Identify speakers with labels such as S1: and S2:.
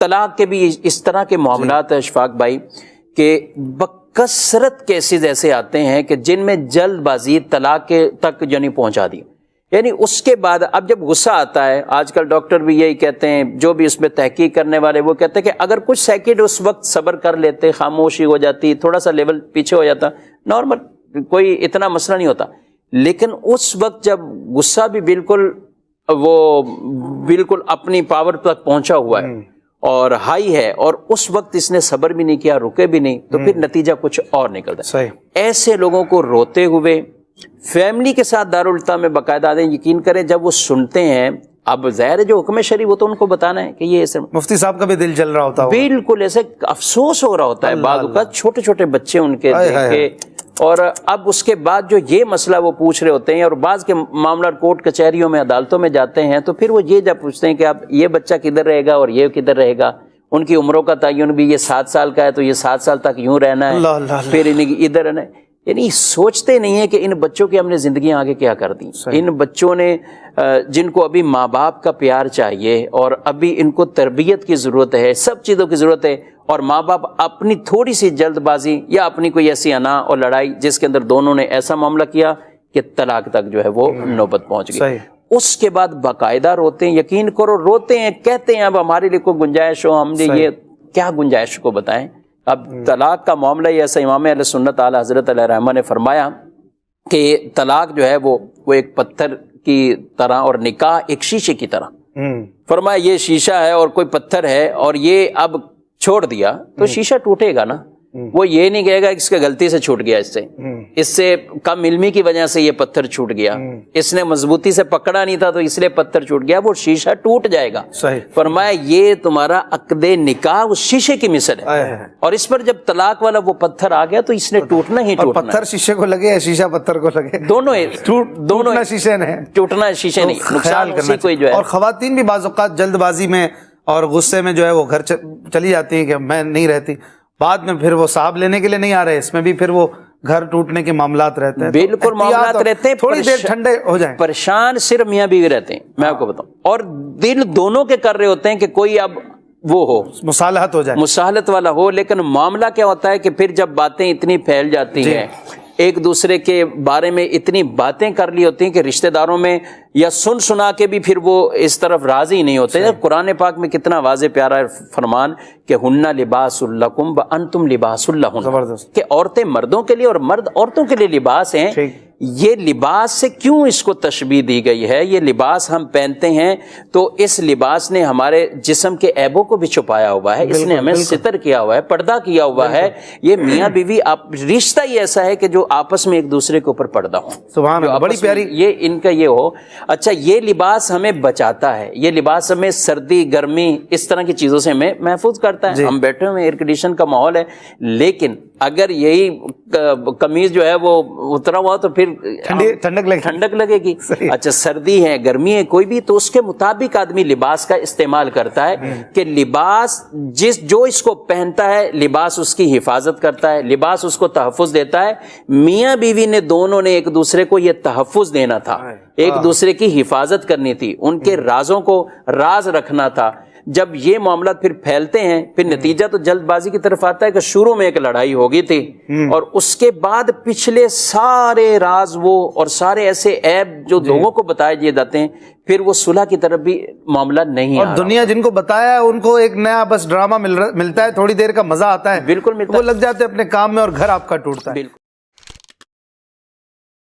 S1: طلاق کے بھی اس طرح کے معاملات ہیں اشفاق بھائی کہ بکثرت کیسز ایسے آتے ہیں کہ جن میں جلد بازی طلاق کے تک یعنی پہنچا دی. یعنی اس کے بعد اب جب غصہ آتا ہے، آج کل ڈاکٹر بھی یہی کہتے ہیں، جو بھی اس میں تحقیق کرنے والے وہ کہتے ہیں کہ اگر کچھ سیکنڈ اس وقت صبر کر لیتے، خاموشی ہو جاتی، تھوڑا سا لیول پیچھے ہو جاتا، نارمل کوئی اتنا مسئلہ نہیں ہوتا. لیکن اس وقت جب غصہ بھی بالکل اپنی پاور تک پہنچا ہوا ہے اور ہائی ہے، اور اس وقت اس نے صبر بھی نہیں کیا، رکے بھی نہیں، تو پھر نتیجہ کچھ اور نکلتا ہے. ایسے لوگوں کو روتے ہوئے فیملی کے ساتھ دارالفتہ میں باقاعدہ آدھے یقین کریں جب وہ سنتے ہیں، اب ظاہر ہے جو حکم شرعی وہ تو ان کو بتانا ہے کہ یہ ایسے،
S2: مفتی صاحب کا بھی دل جل رہا ہوتا ہے،
S1: بالکل ایسے افسوس ہو رہا ہوتا ہے بعض اوقات، چھوٹے چھوٹے بچے ان کے دیکھ کے. اور اب اس کے بعد جو یہ مسئلہ وہ پوچھ رہے ہوتے ہیں، اور بعض کے معاملہ کورٹ کچہریوں میں عدالتوں میں جاتے ہیں تو پھر وہ یہ جب پوچھتے ہیں کہ اب یہ بچہ کدھر رہے گا اور یہ کدھر رہے گا، ان کی عمروں کا تعین بھی، یہ 7 سال کا ہے تو یہ 7 سال تک یوں رہنا ہے، پھر ادھر رہنا ہے. یعنی سوچتے نہیں ہیں کہ ان بچوں کی ہم نے زندگیاں آگے کیا کر دیں. ان بچوں نے جن کو ابھی ماں باپ کا پیار چاہیے اور ابھی ان کو تربیت کی ضرورت ہے، سب چیزوں کی ضرورت ہے، اور ماں باپ اپنی تھوڑی سی جلد بازی یا اپنی کوئی ایسی انا اور لڑائی جس کے اندر دونوں نے ایسا معاملہ کیا کہ طلاق تک جو ہے وہ نوبت پہنچ گئی. اس کے بعد باقاعدہ روتے ہیں، یقین کرو روتے ہیں، کہتے ہیں اب ہمارے لیے کوئی گنجائش ہو، ہم نے یہ کیا گنجائش کو بتائیں. اب طلاق کا معاملہ یہ ایسا، امام اہل سنت اعلی حضرت علیہ رحمہ نے فرمایا کہ طلاق جو ہے وہ ایک پتھر کی طرح اور نکاح ایک شیشے کی طرح. فرمایا یہ شیشہ ہے اور کوئی پتھر ہے، اور یہ اب چھوڑ دیا تو شیشہ ٹوٹے گا نا. وہ یہ نہیں کہے گا کہ اس کا غلطی سے چھوٹ گیا، اس سے کم علمی کی وجہ سے یہ پتھر چھوٹ گیا، اس نے مضبوطی سے پکڑا نہیں تھا تو اس لیے پتھر چھوٹ گیا، وہ شیشہ ٹوٹ جائے گا. فرمایا یہ تمہارا عقد نکاح اس شیشے کی مثل ہے، اور اس پر جب طلاق والا وہ پتھر آ گیا تو اس نے ٹوٹنا ہی ٹوٹنا.
S2: پتھر شیشے کو لگے یا شیشہ پتھر کو لگے،
S1: دونوں
S2: شیشے نے
S1: ٹوٹنا شیشے نہیں، نقصان اسی کو جو ہے.
S2: اور خواتین بھی بعض اوقات جلد بازی میں اور غصے میں جو ہے وہ گھر چلی جاتی ہیں کہ میں نہیں رہتی، بعد میں پھر وہ صاحب لینے کے لیے نہیں آ رہے، اس میں بھی پھر وہ گھر ٹوٹنے کے معاملات رہتے ہیں.
S1: بالکل معاملات رہتے ہیں،
S2: تھوڑی دیر ٹھنڈے ہو جائیں.
S1: پریشان صرف میاں بیوی رہتے ہیں، میں آپ کو بتاؤں، اور دل دونوں کے کر رہے ہوتے ہیں کہ کوئی اب وہ ہو،
S2: مصالحت ہو جائے،
S1: مصالحت والا ہو. لیکن معاملہ کیا ہوتا ہے کہ پھر جب باتیں اتنی پھیل جاتی ہیں، ایک دوسرے کے بارے میں اتنی باتیں کر لی ہوتی ہیں کہ رشتہ داروں میں یا سنا کے بھی پھر وہ اس طرف راضی نہیں ہوتے. قرآن پاک میں کتنا واضح پیارا فرمان کہ ہن لباس لکم وانتم لباس لہن، کہ عورتیں مردوں کے لیے اور مرد عورتوں کے لیے لباس ہیں. یہ لباس سے کیوں اس کو تشبیہ دی گئی ہے؟ یہ لباس ہم پہنتے ہیں تو اس لباس نے ہمارے جسم کے عیبوں کو بھی چھپایا ہوا ہے، اس نے ہمیں ستر کیا ہوا ہے، پردہ کیا ہوا ہے. یہ میاں بیوی رشتہ ہی ایسا ہے کہ جو آپس میں ایک دوسرے کے اوپر پردہ ہو.
S2: سبحان اللہ، بڑی پیاری
S1: یہ ان کا یہ ہو. اچھا یہ لباس ہمیں بچاتا ہے، یہ لباس ہمیں سردی گرمی اس طرح کی چیزوں سے ہمیں محفوظ کرتا ہے. ہم بیٹھے ہوئے ایئر کنڈیشن کا ماحول ہے، لیکن اگر یہی قمیض جو ہے وہ اترا ہوا تو پھر ٹھنڈک لگے گی. اچھا سردی ہے گرمی ہے کوئی بھی، تو اس کے مطابق آدمی لباس کا استعمال کرتا ہے کہ لباس جو اس کو پہنتا ہے لباس اس کی حفاظت کرتا ہے، لباس اس کو تحفظ دیتا ہے. میاں بیوی نے دونوں نے ایک دوسرے کو یہ تحفظ دینا تھا، ایک دوسرے کی حفاظت کرنی تھی، ان کے رازوں کو راز رکھنا تھا. جب یہ معاملات پھر پھیلتے ہیں پھر نتیجہ تو جلد بازی کی طرف آتا ہے کہ شروع میں ایک لڑائی ہوگی تھی اور اس کے بعد پچھلے سارے راز وہ اور سارے ایسے عیب جو لوگوں کو بتائے دیے جاتے ہیں پھر وہ صلح کی طرف بھی معاملہ نہیں.
S2: اور دنیا جن کو بتایا ہے ان کو ایک نیا بس ڈرامہ ملتا ہے، تھوڑی دیر کا مزہ آتا ہے،
S1: بالکل
S2: وہ لگ جاتے ہیں اپنے کام میں اور گھر آپ کا ٹوٹتا ہے.